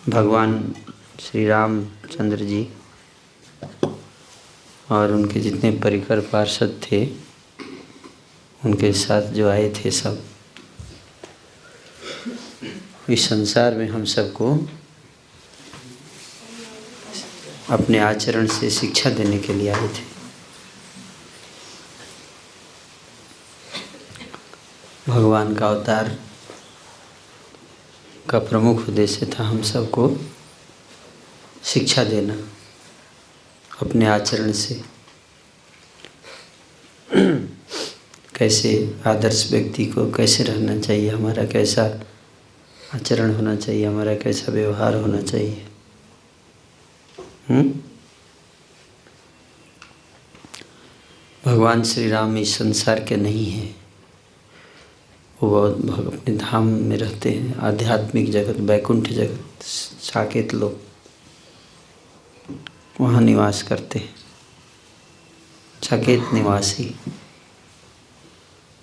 भगवान श्री रामचंद्र जी और उनके जितने परिकर पार्षद थे, उनके साथ जो आए थे सब, इस संसार में हम सबको अपने आचरण से शिक्षा देने के लिए आए थे। भगवान का अवतार का प्रमुख उद्देश्य था हम सबको शिक्षा देना अपने आचरण से। कैसे आदर्श व्यक्ति को कैसे रहना चाहिए, हमारा कैसा आचरण होना चाहिए, हमारा कैसा व्यवहार होना चाहिए। भगवान श्री राम इस संसार के नहीं हैं, वो अपने धाम में रहते हैं। आध्यात्मिक जगत, वैकुंठ जगत, साकेत लोग, वहाँ निवास करते हैं। साकेत निवासी,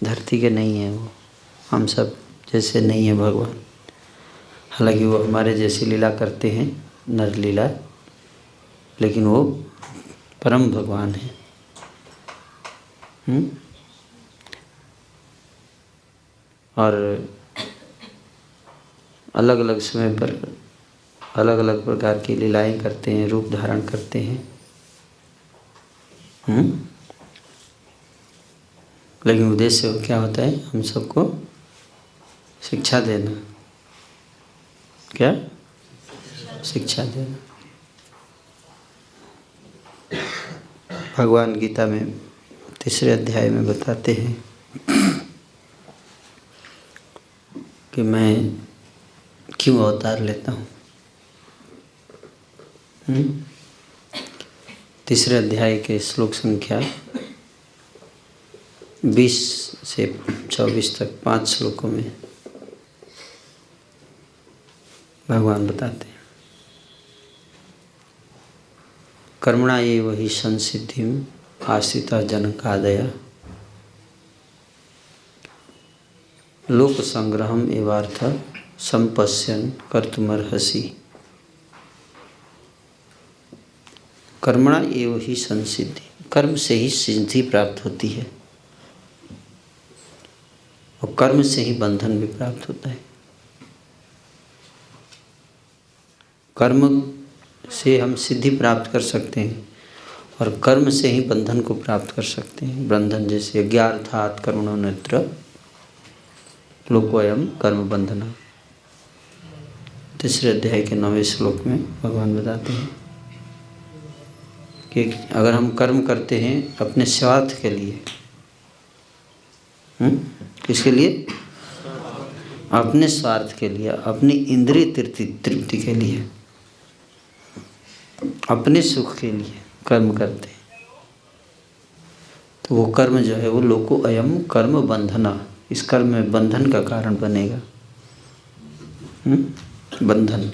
धरती के नहीं हैं वो, हम सब जैसे नहीं है भगवान। हालांकि वो हमारे जैसी लीला करते हैं, नर लीला, लेकिन वो परम भगवान हैं। और अलग अलग समय पर अलग अलग प्रकार की लीलाएं करते हैं, रूप धारण करते हैं। लेकिन उद्देश्य क्या होता है? हम सबको शिक्षा देना। क्या? शिक्षा देना। भगवान गीता में 3 अध्याय में बताते हैं कि मैं क्यों अवतार लेता हूँ। 3 अध्याय के श्लोक संख्या 20 से 24 तक 5 श्लोकों में भगवान बताते हैं, कर्मणा एव हि संसिद्धिं आश्रिता जनकादया लोक संग्रहम एवार्थ संपश्यन कर्तुमर्हसि। कर्मणा एव हि संसिद्धि, कर्म से ही सिद्धि प्राप्त होती है और कर्म से ही बंधन भी प्राप्त होता है। कर्म से हम सिद्धि प्राप्त कर सकते हैं और कर्म से ही बंधन को प्राप्त कर सकते हैं। बंधन जैसे यज्ञार्थात् कर्मणो नेत्र लोकोऽयं कर्म बंधना। 3 अध्याय के 9वें श्लोक में भगवान बताते हैं कि अगर हम कर्म करते हैं अपने स्वार्थ के लिए, किसके लिए? अपने स्वार्थ के लिए, अपनी इंद्रिय तृप्ति के लिए, अपने सुख के लिए कर्म करते हैं, तो वो कर्म जो है वो लोको अयम कर्म बंधना, इस कर्म में बंधन का कारण बनेगा। बंधन।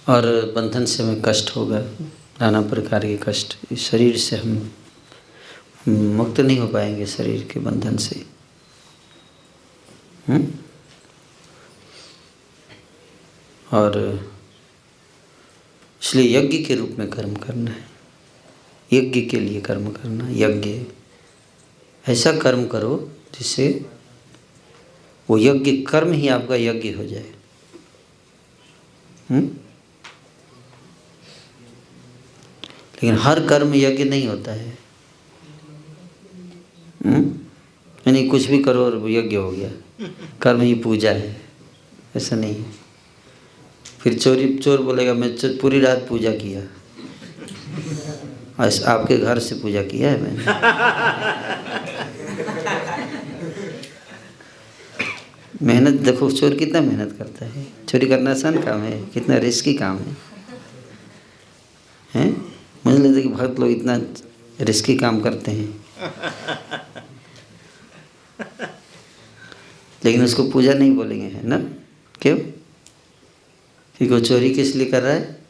और बंधन से हमें कष्ट होगा, नाना प्रकार के कष्ट। इस शरीर से हम मुक्त नहीं हो पाएंगे, शरीर के बंधन से। और इसलिए यज्ञ के रूप में कर्म करना है, यज्ञ के लिए कर्म करना। यज्ञ ऐसा कर्म करो जिससे वो यज्ञ कर्म ही आपका यज्ञ हो जाए। लेकिन हर कर्म यज्ञ नहीं होता है। यानी कुछ भी करो और यज्ञ हो गया, कर्म ही पूजा है, ऐसा नहीं है। फिर चोर बोलेगा मैं पूरी रात पूजा किया, आपके घर से पूजा किया है मैंने। मेहनत देखो, चोर कितना मेहनत करता है। चोरी करना आसान काम है, कितना रिस्की काम है। मुझे लगता है कि भक्त लोग इतना रिस्की काम करते हैं, लेकिन उसको पूजा नहीं बोलेंगे, है ना? क्यों? क्योंकि वो चोरी किस लिए कर रहा है?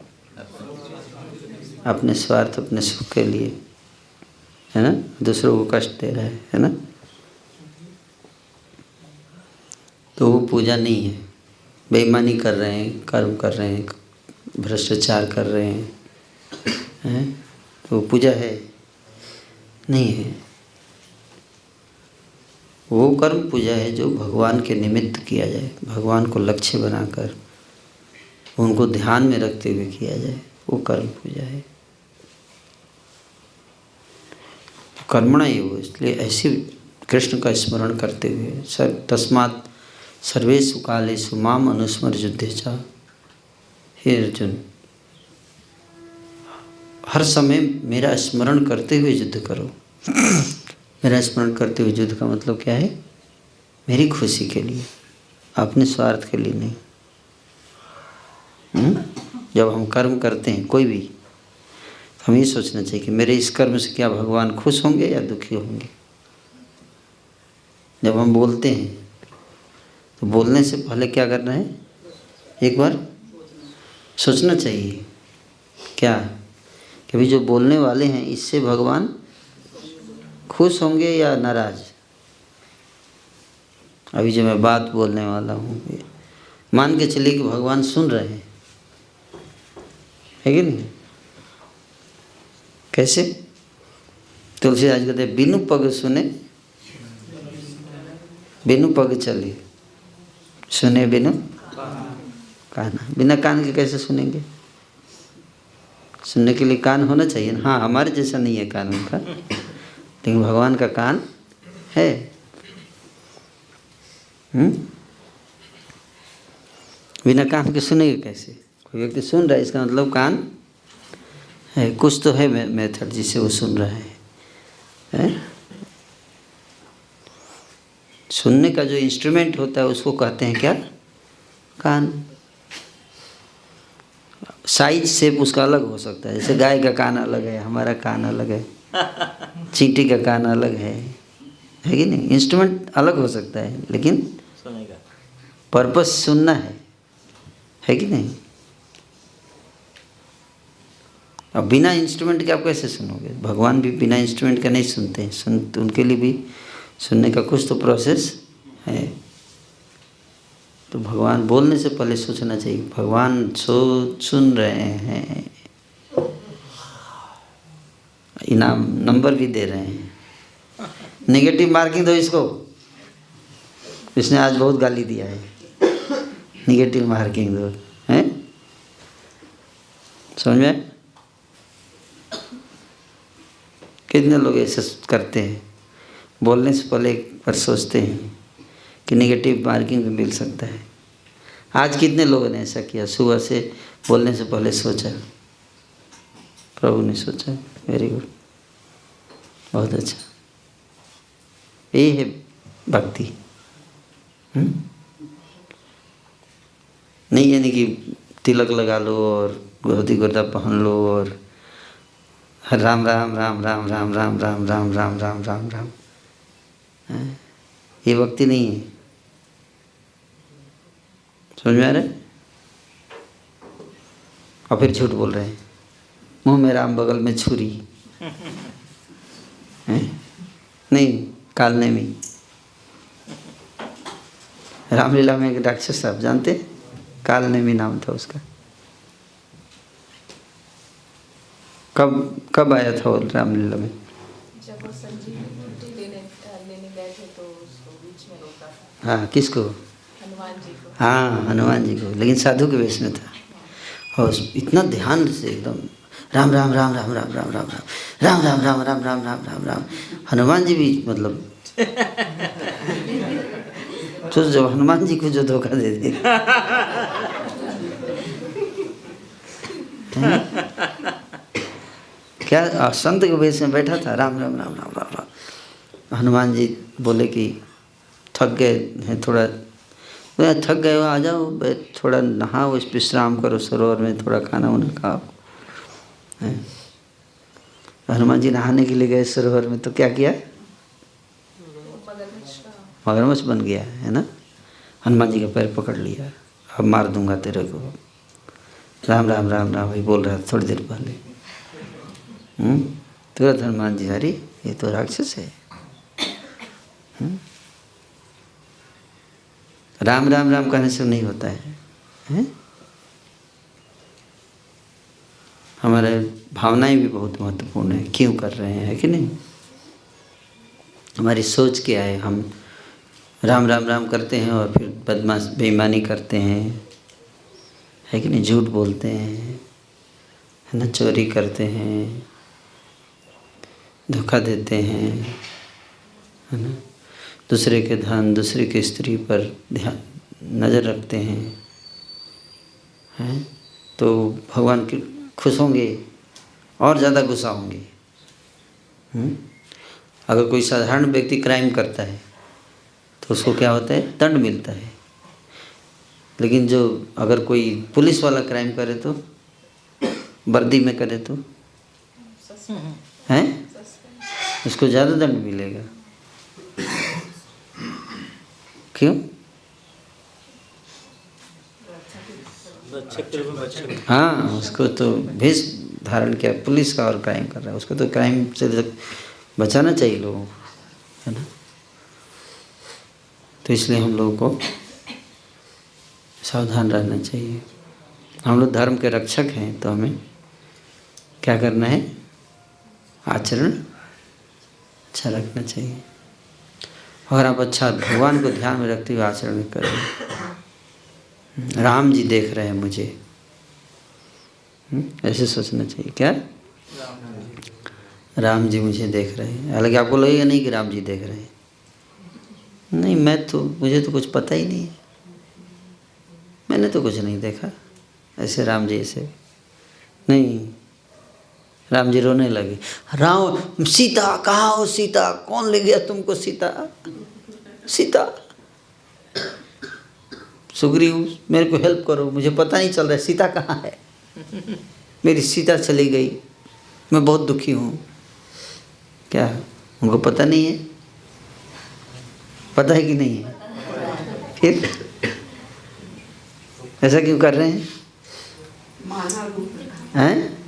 अपने स्वार्थ, अपने सुख के लिए, है ना? दूसरों को कष्ट दे रहा है ना? तो वो पूजा नहीं है। बेईमानी कर रहे हैं, कर्म कर रहे हैं, भ्रष्टाचार कर रहे हैं, तो वो पूजा है? नहीं है। वो कर्म पूजा है जो भगवान के निमित्त किया जाए, भगवान को लक्ष्य बनाकर उनको ध्यान में रखते हुए किया जाए, वो कर्म पूजा है। कर्मणा एव, इसलिए ऐसे कृष्ण का स्मरण करते हुए तस्मात् सर्वेषु कालेषु माम अनुस्मर युद्धेचा। हे अर्जुन, हर समय मेरा स्मरण करते हुए युद्ध करो। मेरा स्मरण करते हुए युद्ध का मतलब क्या है? मेरी खुशी के लिए, अपने स्वार्थ के लिए नहीं। जब हम कर्म करते हैं कोई भी, हमें ये सोचना चाहिए कि मेरे इस कर्म से क्या भगवान खुश होंगे या दुखी होंगे। जब हम बोलते हैं तो बोलने से पहले क्या करना है? एक बार सोचना चाहिए क्या कि अभी जो बोलने वाले हैं इससे भगवान खुश होंगे या नाराज। अभी जो मैं बात बोलने वाला हूँ, मान के चलिए कि भगवान सुन रहे हैं, है कि नहीं? कैसे? तुलसीदास कहते हैं बिनु पग सुने बिनु पग चले, सुने बिनु कान। बिना कान के कैसे सुनेंगे? सुनने के लिए कान होना चाहिए ना। हाँ, हमारे जैसा नहीं है कान उनका, लेकिन भगवान का कान है। बिना कान के सुनेंगे कैसे? कोई व्यक्ति सुन रहा है, इसका मतलब कान है, कुछ तो है मेथड जिससे वो सुन रहा है? सुनने का जो इंस्ट्रूमेंट होता है उसको कहते हैं क्या? कान। साइज शेप उसका अलग हो सकता है, जैसे गाय का कान अलग है, हमारा कान अलग है, चींटी का कान अलग है कि नहीं? इंस्ट्रूमेंट अलग हो सकता है, लेकिन पर्पस सुनना है कि नहीं? अब बिना इंस्ट्रूमेंट के आप कैसे सुनोगे? भगवान भी बिना इंस्ट्रूमेंट के नहीं सुनते हैं, उनके लिए भी सुनने का कुछ तो प्रोसेस है। तो भगवान बोलने से पहले सोचना चाहिए भगवान सुन रहे हैं, इनाम नंबर भी दे रहे हैं। नेगेटिव मार्किंग दो इसको, इसने आज बहुत गाली दिया है, नेगेटिव मार्किंग दो, हैं? समझ में? कितने लोग ऐसे करते हैं, बोलने से पहले एक बार सोचते हैं कि नेगेटिव मार्किंग भी मिल सकता है। आज कितने लोगों ने ऐसा किया? सुबह से बोलने से पहले सोचा, प्रभु ने सोचा। वेरी गुड, बहुत अच्छा। यही है भक्ति। नहीं यानी कि तिलक लगा लो और धोती कुर्ता पहन लो और राम राम राम राम राम राम राम राम राम राम राम राम, ये भक्ति नहीं है। समझ में आ रहा है? और फिर झूठ बोल रहे हैं, मुंह में राम बगल में छुरी। नहीं, कालने में रामलीला में एक राक्षस साहब जानते, कालनेमी नाम था उसका। कब आया था वो रामलीला में? जब वो संजीवनी लेने गए थे तो उसको बीच में रोका था। हाँ, किसको? हनुमान जी को। हाँ, हनुमान जी को, लेकिन साधु के वेश में था। और इतना ध्यान से एकदम राम राम राम राम राम राम राम राम राम राम राम राम राम राम राम राम। हनुमान जी भी मतलब तो जब हनुमान जी को जो धोखा दे दिया, क्या संत के वेश में बैठा था, राम राम राम राम राम राम। हनुमान जी बोले कि थक गए हैं थोड़ा, थक गए हो, आ जाओ, थोड़ा नहाओ, विश्राम करो सरोवर में, थोड़ा खाना वाना खाओ। हनुमान जी नहाने के लिए गए सरोवर में, तो क्या किया? मगरमच्छ बन गया, है ना? हनुमान जी का पैर पकड़ लिया, अब मार दूंगा तेरे को। राम राम राम राम वही बोल रहा था थोड़ी देर पहले। तुरंत हनुमान जी, अरे ये तो राक्षस है। राम राम राम कहने से नहीं होता है? हमारे भावनाएं भी बहुत महत्वपूर्ण है, क्यों कर रहे हैं, है कि नहीं? हमारी सोच क्या है? हम राम राम राम करते हैं और फिर बदमाश बेईमानी करते हैं, है कि नहीं? झूठ बोलते हैं, है ना? चोरी करते हैं, धोखा देते हैं, है ना? दूसरे के धन, दूसरे की स्त्री पर ध्यान नज़र रखते हैं, तो भगवान की खुश होंगे और ज़्यादा गुस्सा होंगे। अगर कोई साधारण व्यक्ति क्राइम करता है तो उसको क्या होता है? दंड मिलता है। लेकिन जो अगर कोई पुलिस वाला क्राइम करे तो, वर्दी में करे तो, हैं, उसको ज़्यादा दंड मिलेगा। क्यों? हाँ, उसको तो भेष धारण किया, पुलिस का और क्राइम कर रहा है, उसको तो क्राइम से बचाना चाहिए लोगों को, है ना? तो इसलिए हम लोगों को सावधान रहना चाहिए। हम लोग धर्म के रक्षक हैं, तो हमें क्या करना है? आचरण अच्छा रखना चाहिए। और आप अच्छा भगवान को ध्यान में रखते हुए आचरण करें। राम जी देख रहे हैं मुझे, ऐसे सोचना चाहिए। क्या? राम जी मुझे देख रहे हैं। हालांकि आपको लगेगा नहीं कि राम जी देख रहे हैं, नहीं, मुझे तो कुछ पता ही नहीं है, मैंने तो कुछ नहीं देखा। ऐसे राम जी ऐसे नहीं। राम जी रोने लगे, राम, सीता कहाँ हो? सीता कौन ले गया तुमको? सीता, सीता, सुग्रीव मेरे को हेल्प करो, मुझे पता नहीं चल रहा है सीता कहाँ है, मेरी सीता चली गई, मैं बहुत दुखी हूँ। क्या उनको पता नहीं है? पता है कि नहीं है? फिर ऐसा क्यों कर रहे हैं? हैं?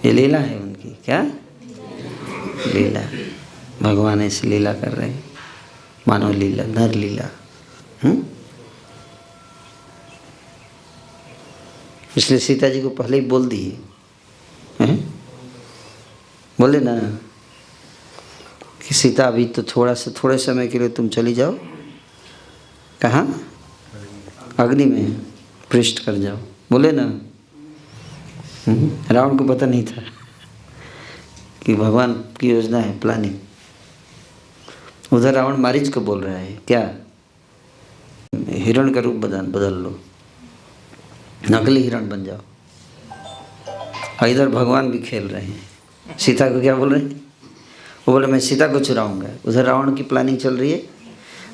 ये लीला है उनकी। क्या लीला? भगवान ऐसी लीला कर रहे हैं, मानव लीला, नर लीला। इसलिए सीता जी को पहले ही बोल दिए, बोले ना कि सीता अभी तो थोड़े समय के लिए तुम चली जाओ। कहाँ? अग्नि में पृष्ठ कर जाओ, बोले ना। रावण को पता नहीं था कि भगवान की योजना है, प्लानिंग। उधर रावण मारीच को बोल रहा है, क्या हिरण का रूप बदल लो, नकली हिरण बन जाओ। और इधर भगवान भी खेल रहे हैं। सीता को क्या बोल रहे हैं? वो बोले मैं सीता को चुराऊंगा। उधर रावण की प्लानिंग चल रही है,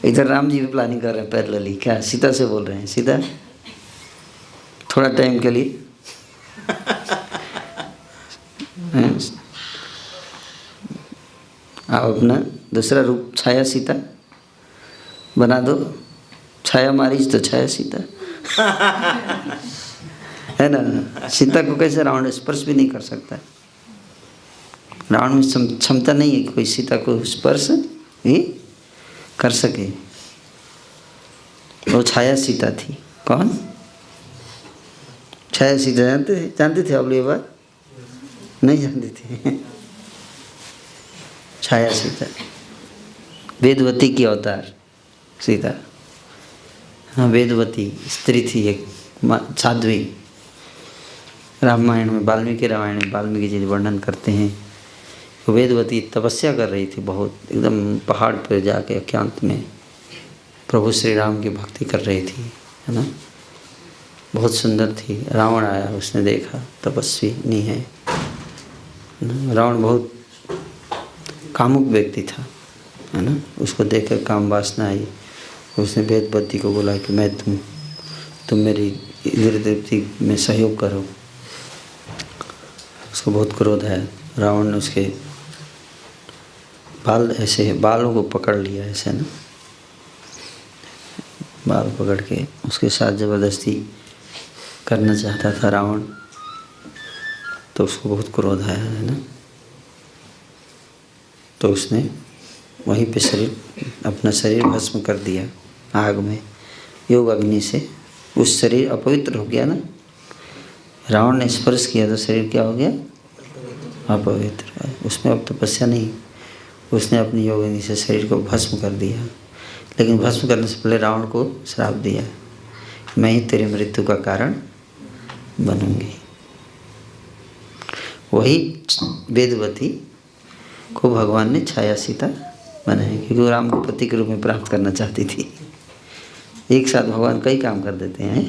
इधर राम जी भी प्लानिंग कर रहे हैं पैरेलली। क्या सीता से बोल रहे हैं, सीता थोड़ा टाइम के लिए आप अपना दूसरा रूप छाया सीता बना दो। छाया मारीच तो छाया सीता है ना। सीता को कैसे रावण स्पर्श भी नहीं कर सकता? रावण में क्षमता नहीं है कि कोई सीता को स्पर्श ही कर सके। वो छाया सीता थी। कौन? छाया सीता जानते थे आप लोग? ये बात नहीं जानते थे। छाया सीता वेदवती की अवतार सीता। हाँ, वेदवती स्त्री थी, एक साध्वी। रामायण में, वाल्मीकि रामायण में वाल्मीकि जी वर्णन करते हैं। तो वेदवती तपस्या कर रही थी, बहुत एकदम पहाड़ पर जाके एकांत में प्रभु श्री राम की भक्ति कर रही थी, है ना। बहुत सुंदर थी। रावण आया, उसने देखा तपस्वी नहीं है। रावण बहुत कामुक व्यक्ति था, है ना। उसको देखकर काम वासना आई। उसने वेदवती को बोला कि मैं तुम मेरी इंद्र देवती में सहयोग करो। उसको बहुत क्रोध है। रावण ने उसके बालों को पकड़ लिया, ऐसे ना, बाल पकड़ के उसके साथ ज़बरदस्ती करना चाहता था रावण। तो उसको बहुत क्रोध आया है ना, तो उसने वहीं पे अपना शरीर भस्म कर दिया आग में, योग अग्नि से। उस शरीर अपवित्र हो गया ना, रावण ने स्पर्श किया तो शरीर क्या हो गया? अपवित्र। उसमें अब तपस्या नहीं, उसने अपनी योग अग्नि से शरीर को भस्म कर दिया। लेकिन भस्म करने से पहले रावण को श्राप दिया, मैं ही तेरी मृत्यु का कारण बनूंगी। वही वेदवती को भगवान ने छाया सीता बनाई, क्योंकि वो राम को पति के रूप में प्राप्त करना चाहती थी। एक साथ भगवान कई काम कर देते हैं।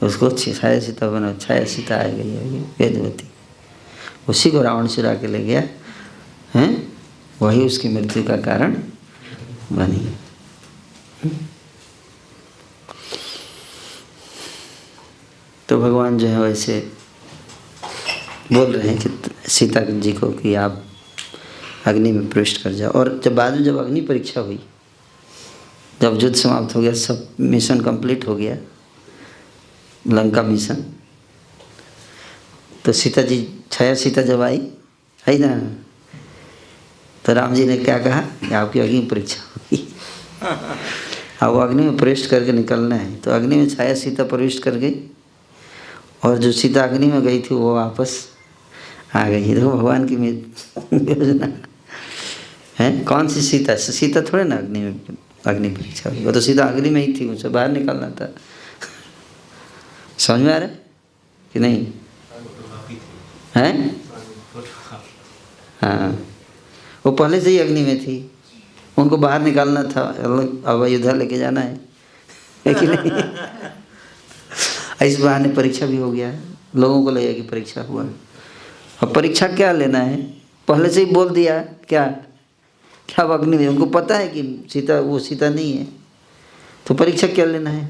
उसको छाया सीता बना, छाया सीता आ गई है वेदवती, उसी को रावण चुरा के ले गया हैं, वही उसकी मृत्यु का कारण बनी। तो भगवान जो है वैसे बोल रहे हैं कि सीता जी को कि आप अग्नि में प्रविष्ट कर जाओ। और जब बाद में जब अग्नि परीक्षा हुई, जब युद्ध समाप्त हो गया, सब मिशन कंप्लीट हो गया, लंका मिशन, तो सीता जी, छाया सीता जब आई है ना, तो राम जी ने क्या कहा कि आपकी अग्नि परीक्षा होगी। अब वो अग्नि में प्रविष्ट करके निकलना है। तो अग्नि में छाया सीता प्रविष्ट कर गई, और जो सीता अग्नि में गई थी वो वापस आ गई। देखो भगवान की योजना है। कौन सी सीता? सीता थोड़े ना अग्नि परीक्षा हुई, वो तो सीता अग्नि में ही थी, उसे बाहर निकलना था। समझ में आ रहा है कि नहीं? हैं? हाँ, वो पहले से ही अग्नि में थी, उनको बाहर निकालना था, अब अयोध्या लेके जाना है कि नहीं? इस बहाने परीक्षा भी हो गया, लोगों को लगेगा कि परीक्षा हुआ। अब परीक्षा क्या लेना है? पहले से ही बोल दिया क्या क्या अग्नि में, उनको पता है कि सीता वो सीता नहीं है, तो परीक्षा क्या लेना है?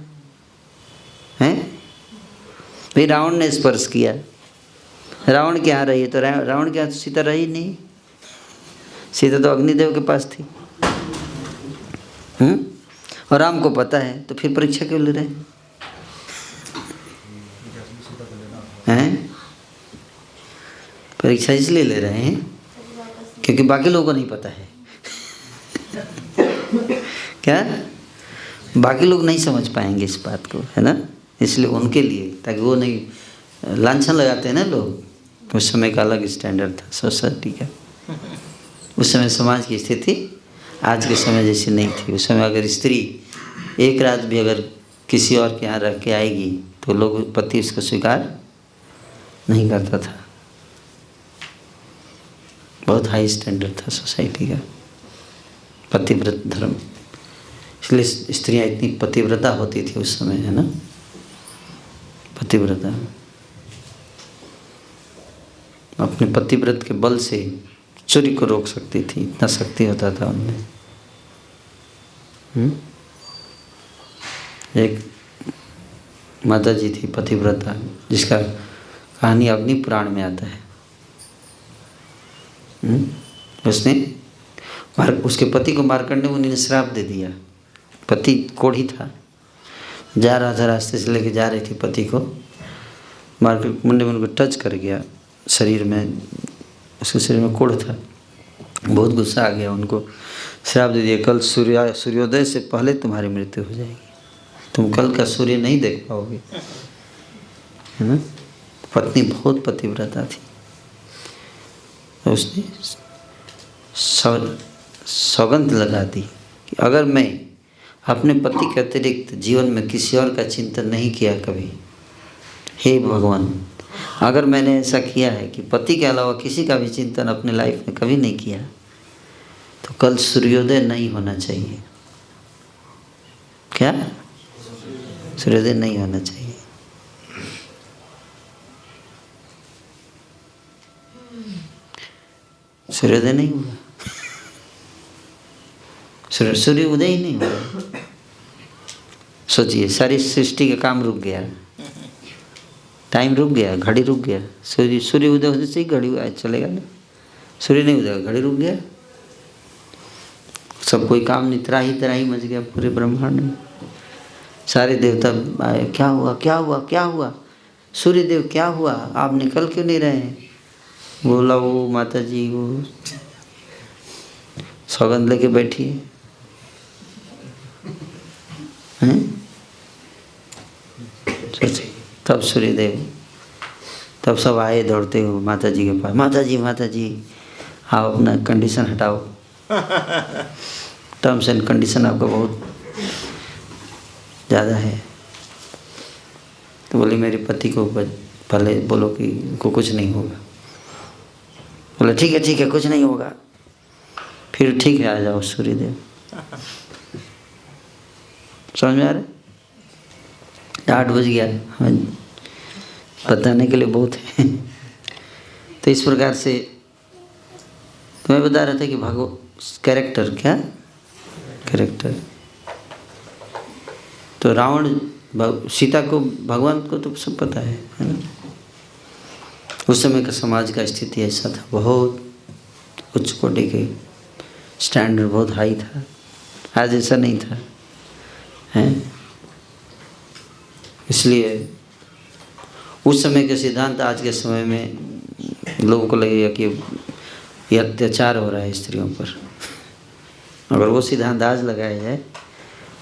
हैं? भाई रावण ने स्पर्श किया, रावण के यहाँ रही है, तो रावण के यहाँ सीता रही नहीं, सीता तो अग्निदेव के पास थी। और राम को पता है, तो फिर परीक्षा क्यों ले रहे हैं? परीक्षा इसलिए ले रहे हैं क्योंकि बाकी लोगों को नहीं पता है। क्या? बाकी लोग नहीं समझ पाएंगे इस बात को, है ना, इसलिए उनके लिए, ताकि वो नहीं लांछन लगाते हैं ना लोग। उस समय का अलग स्टैंडर्ड था सोसाइटी का, उस समय समाज की स्थिति आज के समय जैसी नहीं थी। उस समय अगर स्त्री एक रात भी अगर किसी और के यहाँ रह के आएगी तो लोग, पति उसको स्वीकार नहीं करता था। बहुत हाई स्टैंडर्ड था सोसाइटी का, पतिव्रत धर्म, इसलिए स्त्रियाँ इतनी पतिव्रता होती थी उस समय, है ना, पतिव्रता। अपने पतिव्रत के बल से चोरी को रोक सकती थी, इतना शक्ति होता था उनमें। एक माता जी थी पतिव्रता, जिसका कहानी अग्नि पुराण में आता है। उसने उसके पति को मार्कंडेय मुनि ने श्राप दे दिया। पति कोढ़ी था, जा रहा था, रास्ते से लेके जा रही थी पति को, मार्कंडेय मुनि को टच कर गया शरीर में, उसके शरीर में कोढ़ था। बहुत गुस्सा आ गया, उनको श्राप दे दिया, कल सूर्योदय से पहले तुम्हारी मृत्यु हो जाएगी, तुम कल का सूर्य नहीं देख पाओगे, है ना। पत्नी बहुत पतिव्रता थी, तो उसने सौगंध लगा दी कि अगर मैं अपने पति के अतिरिक्त जीवन में किसी और का चिंतन नहीं किया कभी, हे भगवान, अगर मैंने ऐसा किया है कि पति के अलावा किसी का भी चिंतन अपने लाइफ में कभी नहीं किया, तो कल सूर्योदय नहीं होना चाहिए। क्या? सूर्योदय नहीं होना चाहिए। सूर्योदय नहीं हुआ, सूर्य उदय ही नहीं हुआ। सोचिए, सारी सृष्टि का काम रुक गया, टाइम रुक गया, घड़ी रुक गया। सूर्य उदय होने से ही घड़ी चलेगा ना, सूर्य नहीं उदय, घड़ी रुक गया, सब कोई काम नहीं, त्राही मच गया पूरे ब्रह्मांड में। सारे देवता आए, क्या हुआ क्या हुआ क्या हुआ, सूर्यदेव क्या हुआ, आप निकल क्यों नहीं रहे हैं? बोला वो माता जी वो सौगंध लेके बैठी हैं। सोचे तब सूर्यदेव, तब सब आए दौड़ते हुए माता जी के पास, माता जी आप अपना कंडीशन हटाओ, टर्म्स एंड कंडीशन आपका बहुत ज़्यादा है। तो बोली मेरे पति को पहले बोलो कि उनको कुछ नहीं होगा। बोले ठीक है कुछ नहीं होगा। फिर ठीक है आ जाओ सूर्यदेव। समझ में आ रहा है? 8 बज गया, हमें बताने के लिए बहुत है। तो इस प्रकार से मैं बता रहा था कि कैरेक्टर क्या कैरेक्टर, तो रावण सीता को, भगवान को तो सब पता है ना। उस समय का समाज का स्थिति ऐसा था, बहुत उच्च कोटि के स्टैंडर्ड बहुत हाई था, आज ऐसा नहीं था हैं। इसलिए उस समय के सिद्धांत आज के समय में लोगों को लगेगा कि ये अत्याचार हो रहा है स्त्रियों पर। अगर वो सिद्धांत आज लगाया जाए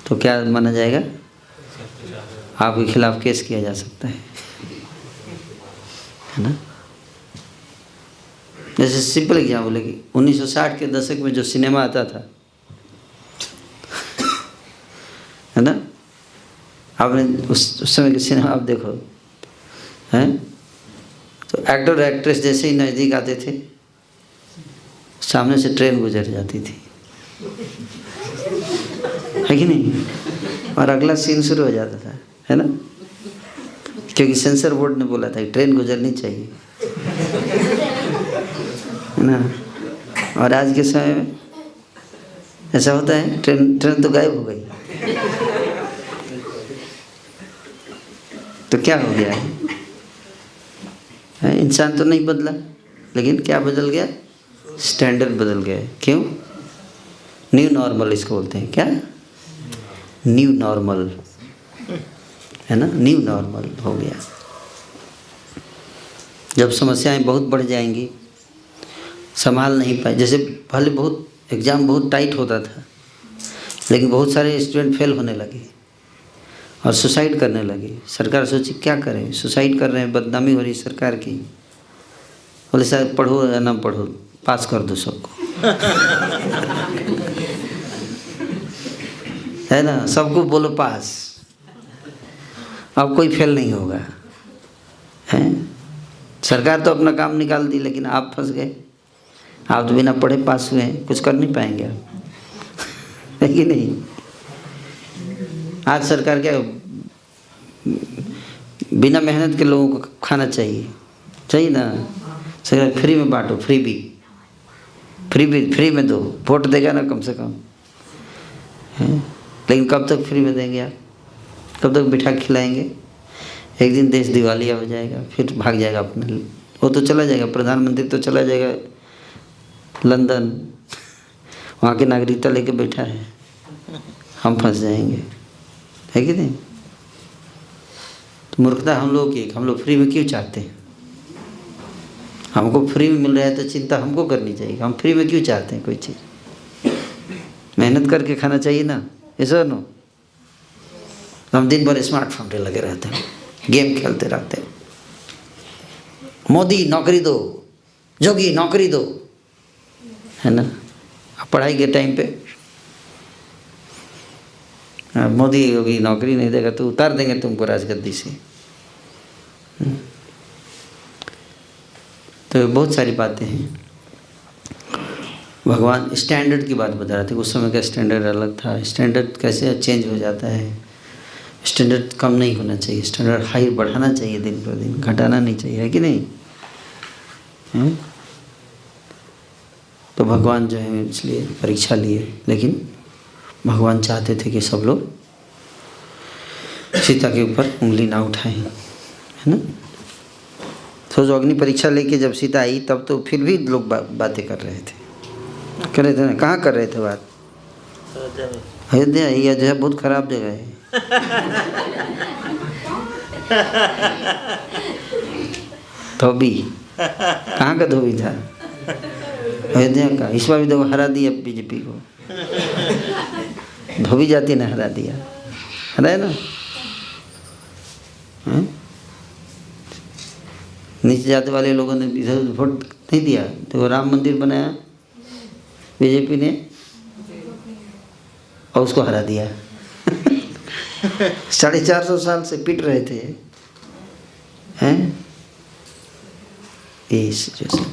तो क्या माना जाएगा? आपके खिलाफ केस किया जा सकता है ना। जैसे सिंपल एग्जाम्पल है कि 1960 के दशक में जो सिनेमा आता था है ना, आपने उस समय के सिनेमा आप देखो हैं, तो एक्टर एक्ट्रेस जैसे ही नज़दीक आते थे सामने से ट्रेन गुजर जाती थी, है कि नहीं, और अगला सीन शुरू हो जाता था, है ना, क्योंकि सेंसर बोर्ड ने बोला था कि ट्रेन गुजरनी चाहिए, है ना। और आज के समय में ऐसा होता है, ट्रेन तो गायब हो गई। तो क्या हो गया है? इंसान तो नहीं बदला, लेकिन क्या बदल गया? स्टैंडर्ड बदल गया है। क्यों? न्यू नॉर्मल इसको बोलते हैं। क्या? न्यू नॉर्मल, है ना, न्यू नॉर्मल हो गया। जब समस्याएं बहुत बढ़ जाएंगी, संभाल नहीं पाए, जैसे पहले बहुत एग्ज़ाम बहुत टाइट होता था, लेकिन बहुत सारे स्टूडेंट फेल होने लगे और सुसाइड करने लगे। सरकार सोची क्या करें, सुसाइड कर रहे हैं, बदनामी हो रही सरकार की। बोले सर पढ़ो या ना पढ़ो, पास कर दो सबको, है ना, सबको बोलो पास, अब कोई फेल नहीं होगा, हैं। सरकार तो अपना काम निकाल दी, लेकिन आप फंस गए। आप तो बिना पढ़े पास हुए हैं, कुछ कर नहीं पाएंगे आप, है कि नहीं। आज सरकार क्या, बिना मेहनत के लोगों को खाना चाहिए ना। सरकार फ्री में बांटो, फ्री में दो, वोट देगा ना कम से कम, है। लेकिन कब तक फ्री में देंगे आप, कब तक बिठा खिलाएंगे? एक दिन देश दिवालिया हो जाएगा, फिर भाग जाएगा अपने, वो तो चला जाएगा, प्रधानमंत्री तो चला जाएगा लंदन, वहाँ की नागरिकता लेके बैठा है, हम फंस जाएंगे, है कि नहीं। तो मूर्खता हम लोग की, हम लोग फ्री में क्यों चाहते हैं? हमको फ्री में मिल रहा है तो चिंता हमको करनी चाहिए, हम फ्री में क्यों चाहते हैं कोई चीज़? मेहनत करके खाना चाहिए ना, ऐसा नो। हम दिन भर स्मार्टफोन पे लगे रहते हैं, गेम खेलते रहते हैं। मोदी नौकरी दो, जोगी नौकरी दो, है ना। पढ़ाई के टाइम पे मोदी योगी नौकरी नहीं देगा तो उतार देंगे तुमको राजगद्दी से। तो बहुत सारी बातें हैं। भगवान स्टैंडर्ड की बात बता रहे थे, उस समय का स्टैंडर्ड अलग था। स्टैंडर्ड कैसे चेंज हो जाता है, स्टैंडर्ड कम नहीं होना चाहिए, स्टैंडर्ड हाई बढ़ाना चाहिए, दिन पर दिन घटाना नहीं चाहिए, है कि नहीं, है? तो भगवान जो है इसलिए परीक्षा लिए, लेकिन भगवान चाहते थे कि सब लोग सीता के ऊपर उंगली ना उठाएं, है ना। तो जो अग्नि परीक्षा लेके जब सीता आई तब तो फिर भी लोग बातें कर रहे थे ना। कहाँ कर रहे थे बात? अयोध्या। ये जो है बहुत खराब जगह है। धोबी कहाँ का धोबी था? अयोध्या का। इस बार भी देखो हरा दिया बीजेपी को, धोबी जाति ने हरा दिया, हराया ना। नीचे जाति वाले लोगों ने इधर वोट नहीं दिया, देखो राम मंदिर बनाया बीजेपी ने और उसको हरा दिया। 450 साल से पिट रहे थे, हैं? ये सिचुएशन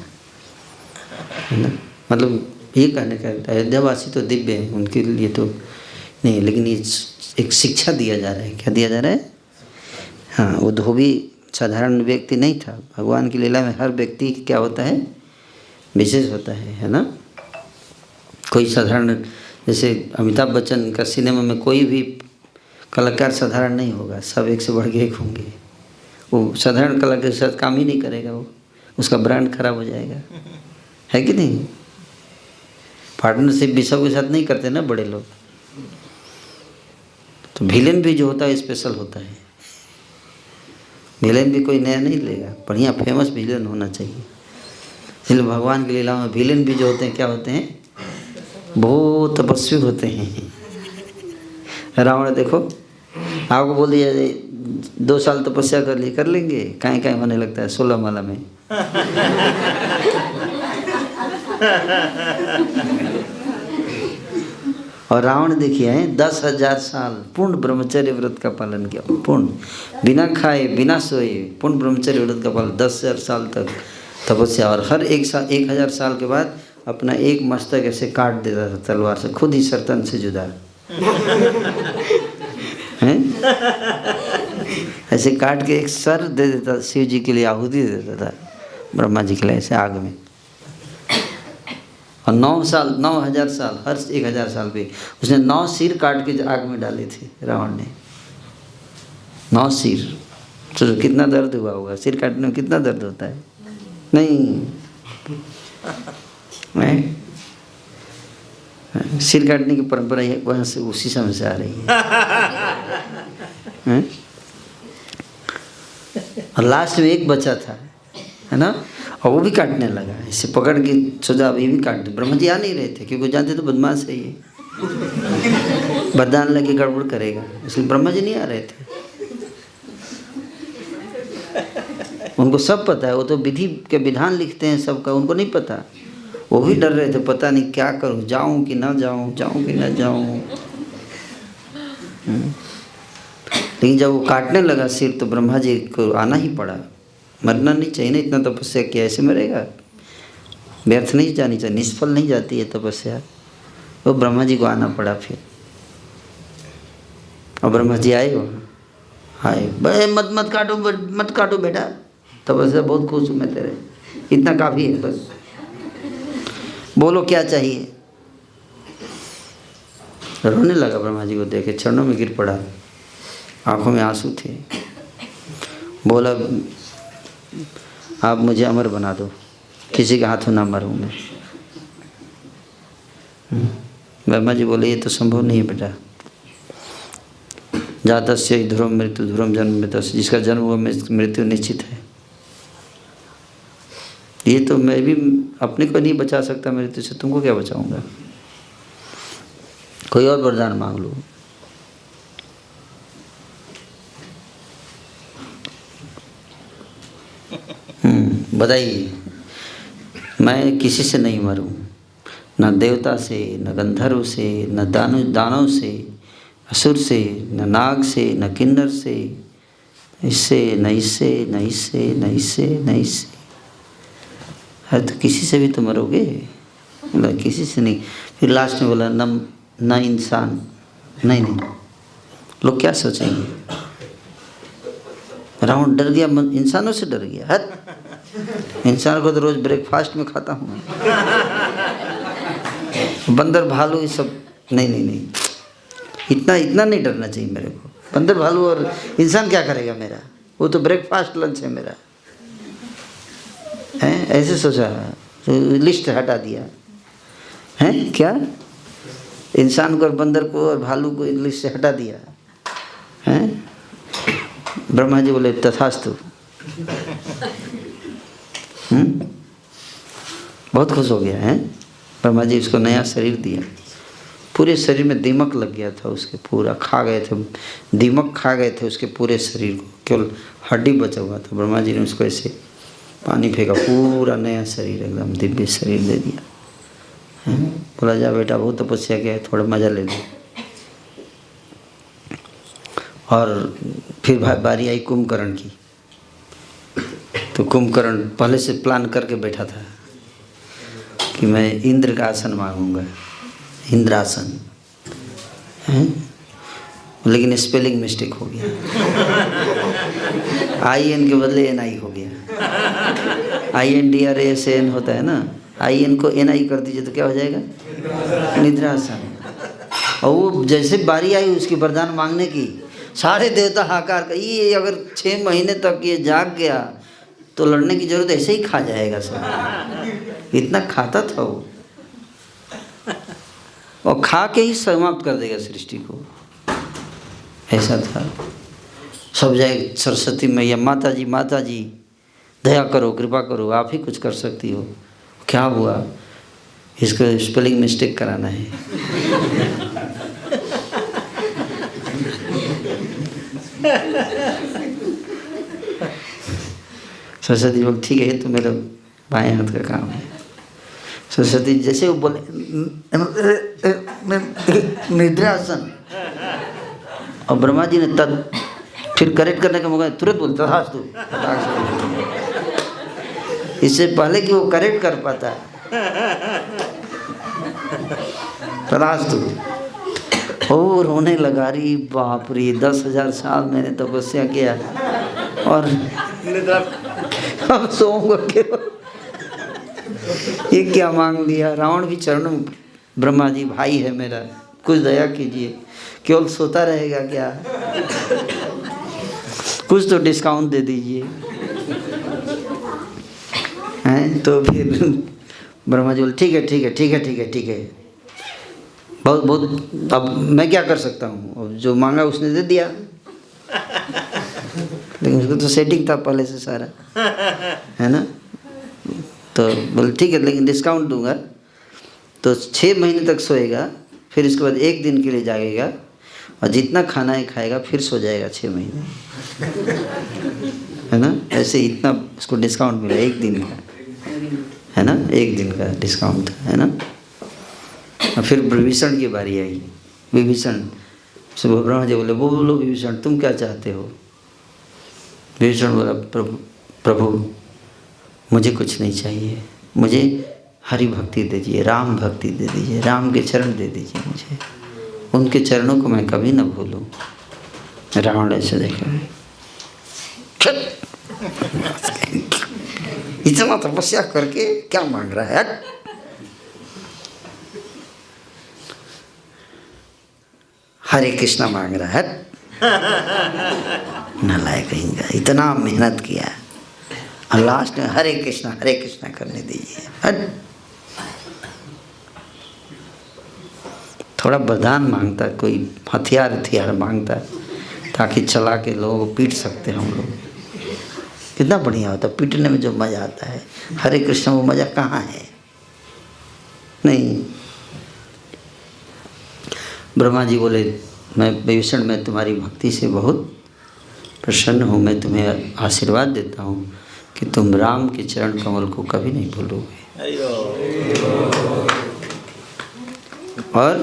है ना। मतलब ये कहने का अयोध्यावासी तो दिव्य हैं, उनके लिए तो नहीं, लेकिन ये एक शिक्षा दिया जा रहा है। क्या दिया जा रहा है? हाँ, वो धोबी साधारण व्यक्ति नहीं था। भगवान की लीला में हर व्यक्ति क्या होता है? विशेष होता है ना। कोई साधारण, जैसे अमिताभ बच्चन का सिनेमा में कोई भी कलाकार साधारण नहीं होगा, सब एक से बढ़ के एक होंगे। वो साधारण कलाकार के साथ काम ही नहीं करेगा, वो उसका ब्रांड खराब हो जाएगा, है कि नहीं? पार्टनरशिप भी सबके साथ नहीं करते ना बड़े लोग। तो विलेन भी जो होता है स्पेशल होता है। विलेन भी कोई नया नहीं लेगा, बढ़िया फेमस विलेन होना चाहिए। इसलिए भगवान की लीला में विलेन भी जो होते हैं क्या होते हैं? बहुत तपस्वी होते हैं। रावण देखो, आपको बोल दिया 2 साल तपस्या कर ली, कर लेंगे? काहे काहे होने लगता है 16 माला में। और रावण देखिए है 10,000 साल पूर्ण ब्रह्मचर्य व्रत का पालन किया, पूर्ण बिना खाए बिना सोए पूर्ण ब्रह्मचर्य व्रत का पालन, 10,000 साल तक तपस्या। और हर 1000 साल के बाद अपना एक मस्तक ऐसे काट देता था तलवार से, खुद ही सर्तन से जुदा हैं, ऐसे काट के एक सर दे देता, शिव जी के लिए आहुति दे देता था, ब्रह्मा जी के लिए ऐसे आग में। और 9,000 साल, हर 1000 साल पे उसने 9 सिर काट के आग में डाले थे रावण ने। 9 सिर, तो कितना दर्द हुआ होगा? सिर काटने में कितना दर्द होता है? नहीं, सिर काटने की परंपरा वहाँ से उसी समय से आ रही है। और लास्ट में एक बचा था, है ना, और वो भी काटने लगा, इसे पकड़ के सोचा अब ये भी काट दे। ब्रह्मा जी आ नहीं रहे थे क्योंकि जानते तो बदमाश है ये, वरदान लेके गड़बड़ करेगा, इसलिए ब्रह्मा जी नहीं आ रहे थे। उनको सब पता है, वो तो विधि के विधान लिखते हैं सबका, उनको नहीं पता। वो भी डर रहे थे, पता नहीं क्या करूं, जाऊं कि ना जाऊं, जाऊं कि ना जाऊं। लेकिन जब वो काटने लगा सिर तो ब्रह्मा जी को आना ही पड़ा। मरना नहीं चाहिए ना, इतना तपस्या किया, ऐसे मरेगा? व्यर्थ नहीं जानी चाहिए, निष्फल नहीं जाती है तपस्या। वो ब्रह्मा जी को आना पड़ा फिर, और ब्रह्मा जी आए, वो आए, मत काटो बेटा, तपस्या बहुत खुश हूँ मैं तेरे, इतना काफ़ी है बस, बोलो क्या चाहिए। रोने लगा ब्रह्मा जी को देखे, चरणों में गिर पड़ा, आंखों में आंसू थे। बोला आप मुझे अमर बना दो, किसी के हाथों ना मरूं मैं। ब्रह्मा जी बोले ये तो संभव नहीं है बेटा। जातस्य ध्रुवम मृत्यु ध्रुवम जन्म मृत्युस्य, जिसका जन्म हुआ मृत्यु निश्चित है। ये तो मैं भी अपने को नहीं बचा सकता मृत्यु से, तुमको क्या बचाऊंगा? कोई और वरदान मांग लो। बताइए, मैं किसी से नहीं मरूं, न देवता से, न गंधर्व से, न दानव से, असुर से, न नाग से, न किन्नर से, इससे न इससे न इससे न इससे न इससे। अरे तो किसी से भी तो मरोगे, बोला किसी से नहीं। फिर लास्ट में बोला न इंसान, नहीं, लोग क्या सोचेंगे? रावण डर गया, इंसानों से डर गया। हट, इंसान को तो रोज ब्रेकफास्ट में खाता हूँ, बंदर भालू ये सब नहीं, इतना नहीं डरना चाहिए मेरे को। बंदर भालू और इंसान क्या करेगा मेरा, वो तो ब्रेकफास्ट लंच है मेरा, है ऐसे सोचा, तो लिस्ट हटा दिया है क्या? इंसान को और बंदर को और भालू को लिस्ट से हटा दिया है। ब्रह्मा जी बोले तथास्तु, बहुत खुश हो गया है। ब्रह्मा जी उसको नया शरीर दिया। पूरे शरीर में दीमक लग गया था उसके, पूरा खा गए थे, दीमक खा गए थे उसके पूरे शरीर को, केवल हड्डी बचा हुआ था। ब्रह्मा जी ने उसको ऐसे पानी फेंका, पूरा नया शरीर, एकदम दिव्य शरीर दे दिया। बोला जा बेटा बहुत तपस्या किया है, थोड़ा मज़ा ले लो। और फिर बारी आई कुंभकर्ण की। तो कुंभकर्ण पहले से प्लान करके बैठा था कि मैं इंद्र का आसन मांगूंगा, इंद्रासन है, लेकिन स्पेलिंग मिस्टेक हो गया। IN के बदले NI हो गया। INDRASAN होता है ना, IN को NI कर दीजिए तो क्या हो जाएगा? निद्रासन। और वो जैसे बारी आई उसकी वरदान मांगने की, सारे देवता हाकार का, ये अगर 6 महीने तक ये जाग गया तो लड़ने की जरूरत ऐसे ही खा जाएगा सब। इतना खाता था वो, और खा के ही समाप्त कर देगा सृष्टि को, ऐसा था। सब जाए सरस्वती मैया, माता जी दया करो, कृपा करो, आप ही कुछ कर सकती हो। क्या हुआ? इसको स्पेलिंग मिस्टेक कराना है। सरस्वती बोल ठीक है, ये तो मेरा बाएं हाथ का काम है। सरस्वती जैसे वो बोले निद्रासन, और ब्रह्मा जी ने फिर करेक्ट करने का मौका तुरंत बोलता तथास्तु। इससे पहले कि वो करेक्ट कर पाता, तथास्तु। और रोने लगा रही, बाप रे 10,000 साल मैंने तपस्या किया और अब सोऊंगा केवल, ये क्या मांग लिया। रावण भी चरणों में, ब्रह्मा जी भाई है मेरा, कुछ दया कीजिए, केवल सोता रहेगा क्या? कुछ तो डिस्काउंट दे दीजिए। हैं तो फिर ब्रह्मा जी बोले ठीक है, बहुत अब मैं क्या कर सकता हूँ, अब जो मांगा उसने दे दिया, लेकिन उसको तो सेटिंग था पहले से सारा, है ना। तो बोले ठीक है, लेकिन डिस्काउंट दूंगा। तो 6 महीने तक सोएगा, फिर इसके बाद 1 दिन के लिए जागेगा, और जितना खाना है खाएगा, फिर सो जाएगा 6 महीने, है ना। ऐसे इतना उसको डिस्काउंट मिला 1 दिन का, है ना, 1 दिन का डिस्काउंट था, है ना। और फिर विभीषण की बारी आई। विभीषण से ब्रह्मा जी बोले बोलो विभीषण तुम क्या चाहते हो? विभीषण बोला प्रभु मुझे कुछ नहीं चाहिए, मुझे हरि भक्ति दे दीजिए, राम भक्ति दे दीजिए, राम के चरण दे दीजिए मुझे, उनके चरणों को मैं कभी न भूलूं। रावण ऐसे देखा, इतना तपस्या करके क्या मांग रहा है? हरे कृष्णा मांग रहा है, नालायक कहेंगे, इतना मेहनत किया और लास्ट में हरे कृष्णा करने दीजिए। थोड़ा वरदान मांगता, कोई हथियार मांगता, ताकि चला के लोगों को पीट सकते हम लोग, कितना बढ़िया होता। पीटने में जो मज़ा आता है, हरे कृष्ण वो मज़ा कहाँ है? नहीं। ब्रह्मा जी बोले मैं विभीषण, मैं तुम्हारी भक्ति से बहुत प्रसन्न हूँ, मैं तुम्हें आशीर्वाद देता हूँ कि तुम राम के चरण कमल को कभी नहीं भूलोगे। और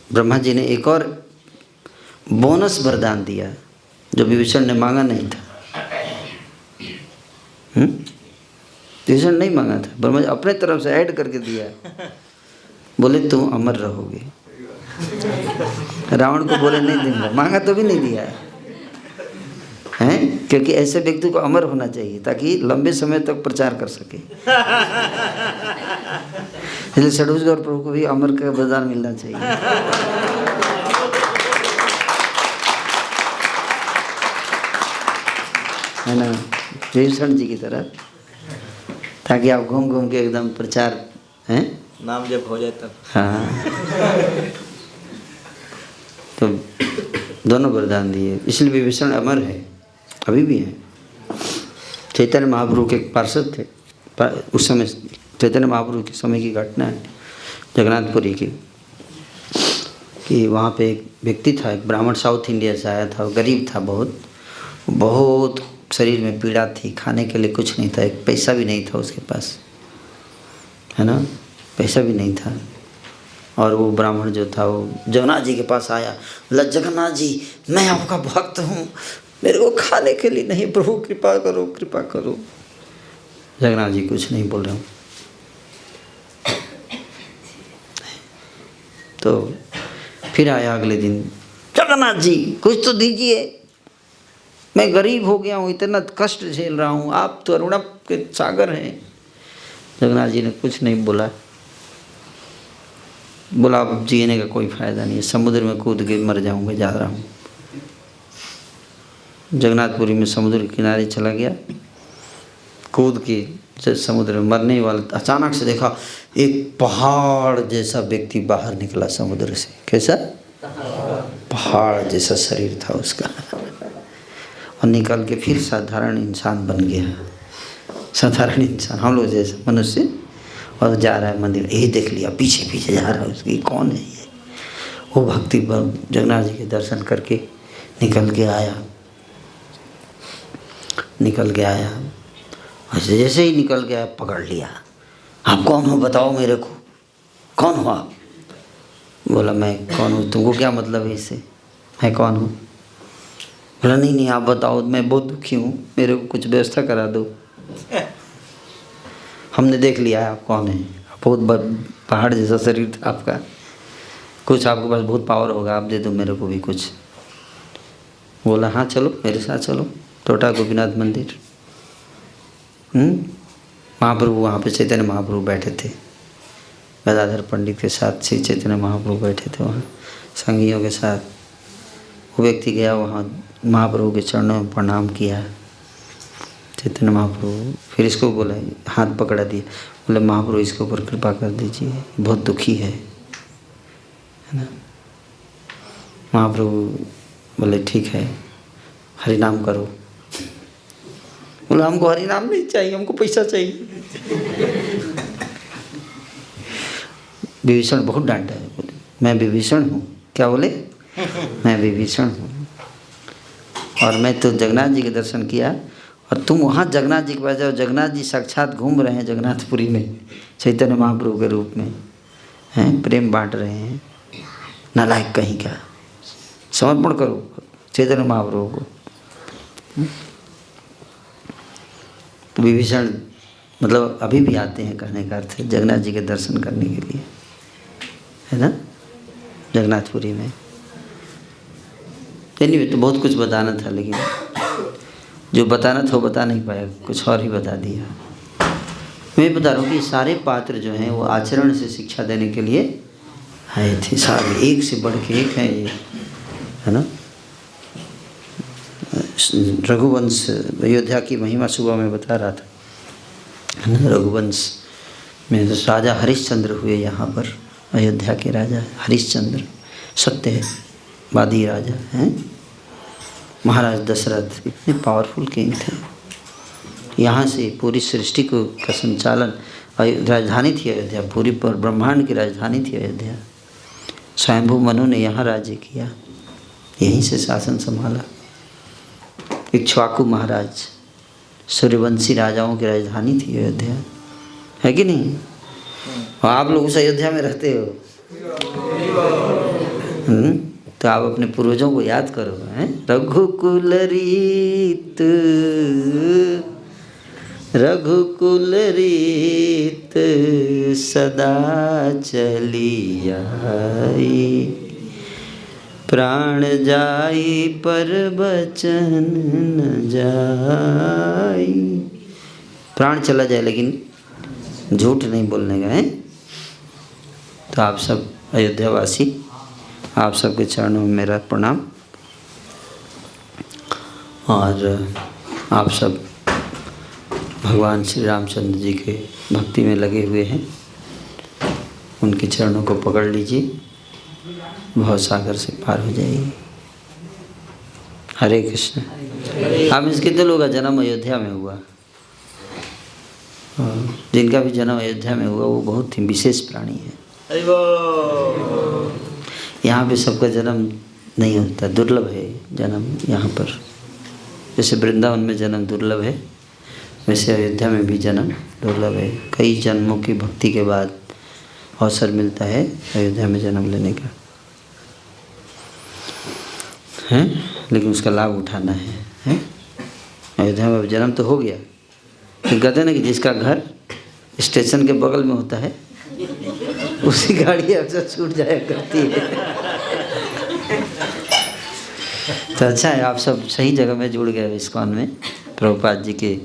ब्रह्मा जी ने एक और बोनस वरदान दिया जो विभीषण ने मांगा नहीं था। विभीषण नहीं मांगा था, ब्रह्मा जी अपने तरफ से ऐड करके दिया। बोले तुम अमर रहोगे। रावण को बोले नहीं दूंगा, मांगा तो भी नहीं दिया है, क्योंकि ऐसे व्यक्ति को अमर होना चाहिए ताकि लंबे समय तक प्रचार कर सके। इसलिए षडभुज गौर प्रभु को भी अमर का वरदान मिलना चाहिए। है ना, विभीषण जी की तरह, ताकि आप घूम घूम के एकदम प्रचार हैं, नाम जब हो जाए तब। हाँ, तो दोनों वरदान दिए, इसलिए विभीषण अमर है, अभी भी है। चैतन्य महाप्रभु के एक पार्षद थे, उस समय चैतन्य महाप्रभु के समय की घटना है जगन्नाथपुरी की, कि वहाँ पे एक व्यक्ति था, एक ब्राह्मण साउथ इंडिया से आया था, गरीब था, बहुत बहुत शरीर में पीड़ा थी, खाने के लिए कुछ नहीं था, एक पैसा भी नहीं था उसके पास, है ना, पैसा भी नहीं था। और वो ब्राह्मण जो था वो जगन्नाथ जी के पास आया, बोला जगन्नाथ जी मैं आपका भक्त हूँ, मेरे को खाने के लिए नहीं, प्रभु कृपा करो कृपा करो। जगन्नाथ जी कुछ नहीं बोल रहे हूँ। तो फिर आया अगले दिन, जगन्नाथ जी कुछ तो दीजिए, मैं गरीब हो गया हूँ, इतना कष्ट झेल रहा हूँ, आप तो अरुणा के सागर हैं। जगन्नाथ जी ने कुछ नहीं बोला, बोला अब जीने का कोई फायदा नहीं है, समुद्र में कूद के मर जाऊंगा, जा रहा हूँ। जगन्नाथपुरी में समुद्र के किनारे चला गया, कूद के समुद्र में मरने वाला, अचानक से देखा एक पहाड़ जैसा व्यक्ति बाहर निकला समुद्र से। कैसा? पहाड़ जैसा शरीर था उसका, और निकल के फिर साधारण इंसान बन गया, साधारण इंसान हम लोग जैसा मनुष्य, और जा रहा है मंदिर, यही देख लिया पीछे पीछे जा रहा है उसकी, कौन है ये? वो भक्ति जगन्नाथ जी के दर्शन करके निकल के आया, और जैसे ही निकल गया पकड़ लिया, आप कौन हो बताओ मेरे को, कौन हो आप? बोला मैं कौन हूँ, तुमको क्या मतलब है इससे, मैं कौन हूँ? बोला नहीं आप बताओ, मैं बहुत दुखी हूँ, मेरे को कुछ व्यवस्था करा दो, हमने देख लिया है आप कौन है, बहुत पहाड़ जैसा शरीर था आपका, कुछ आपके पास बहुत पावर होगा, आप दे दो मेरे को भी कुछ। बोला हाँ चलो मेरे साथ चलो, टोटा गोपीनाथ मंदिर। महाप्रभु वहाँ पे चैतन्य महाप्रभु बैठे थे, गदाधर पंडित के साथ श्री चैतन्य महाप्रभु बैठे थे वहाँ संगियों के साथ। वो व्यक्ति गया वहाँ, महाप्रभु के चरणों में प्रणाम किया चैतन्य महाप्रभु, फिर इसको बोला, हाथ पकड़ा दिया, बोले महाप्रभु इसके ऊपर कृपा कर दीजिए, बहुत दुखी है ना। महाप्रभु बोले ठीक है, हरि नाम करो। बोला हमको हरि नाम नहीं चाहिए, हमको पैसा चाहिए। विभीषण बहुत डांटा है, बोले मैं विभीषण हूँ। क्या बोले? मैं विभीषण हूँ, और मैं तो जगन्नाथ जी के दर्शन किया, और तुम वहाँ जगन्नाथ जी के पास जाओ, जगन्नाथ जी साक्षात घूम रहे हैं जगन्नाथपुरी में चैतन्य महाप्रभु के रूप में, हैं प्रेम बांट रहे हैं। नालायक कहीं का, समर्पण करो चैतन्य महाप्रभु को। तो विभीषण मतलब अभी भी आते हैं, कहने का अर्थ है जगन्नाथ जी के दर्शन करने के लिए, है ना, जगन्नाथपुरी में। चलिए तो बहुत कुछ बताना था, लेकिन जो बताना था वो बता नहीं पाया, कुछ और ही बता दिया। मैं बता रहा हूँ कि सारे पात्र जो हैं वो आचरण से शिक्षा देने के लिए आए थे, सारे एक से बढ़ के एक हैं ये, है ना। रघुवंश, अयोध्या की महिमा सुबह में बता रहा था, है ना। रघुवंश में तो राजा हरिश्चंद्र हुए यहाँ पर, अयोध्या के राजा हरिश्चंद्र सत्यवादी राजा हैं। महाराज दशरथ इतने पावरफुल किंग थे, यहाँ से पूरी सृष्टि का संचालन, राजधानी थी अयोध्या, पूरी पर ब्रह्मांड की राजधानी थी अयोध्या। स्वयंभू मनु ने यहाँ राज्य किया, यहीं से शासन संभाला। इक्ष्वाकु महाराज, सूर्यवंशी राजाओं की राजधानी थी अयोध्या, है कि नहीं? और आप लोग उस अयोध्या में रहते हो, तो आप अपने पूर्वजों को याद करो, हैं? रघुकुल रीत, रघुकुल रीत सदा चली आई, प्राण जाई पर बचन न जाई। प्राण चला जाए लेकिन झूठ नहीं बोलने का है। तो आप सब अयोध्यावासी, आप सबके चरणों में मेरा प्रणाम, और आप सब भगवान श्री रामचंद्र जी के भक्ति में लगे हुए हैं, उनके चरणों को पकड़ लीजिए, भव सागर से पार हो जाएगी। हरे कृष्ण। आप इसके कितने लोग का जन्म अयोध्या में हुआ? हाँ, जिनका भी जन्म अयोध्या में हुआ वो बहुत ही विशेष प्राणी है। यहाँ पे सबका जन्म नहीं होता, दुर्लभ है जन्म यहाँ पर। जैसे वृंदावन में जन्म दुर्लभ है, वैसे अयोध्या में भी जन्म दुर्लभ है। कई जन्मों की भक्ति के बाद अवसर मिलता है अयोध्या में जन्म लेने का, है, लेकिन उसका लाभ उठाना है? अयोध्या में जन्म तो हो गया, तो कहते हैं ना कि जिसका घर स्टेशन के बगल में होता है उसी गाड़ी अक्सर छूट जाया करती है। तो अच्छा है, आप सब सही जगह में जुड़ गए इस्कॉन में प्रभुपाद जी के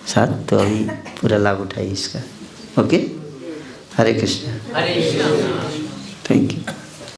साथ, तो अभी पूरा लाभ उठाइए इसका। Okay, Hare Krishna. Hare Krishna. Thank you.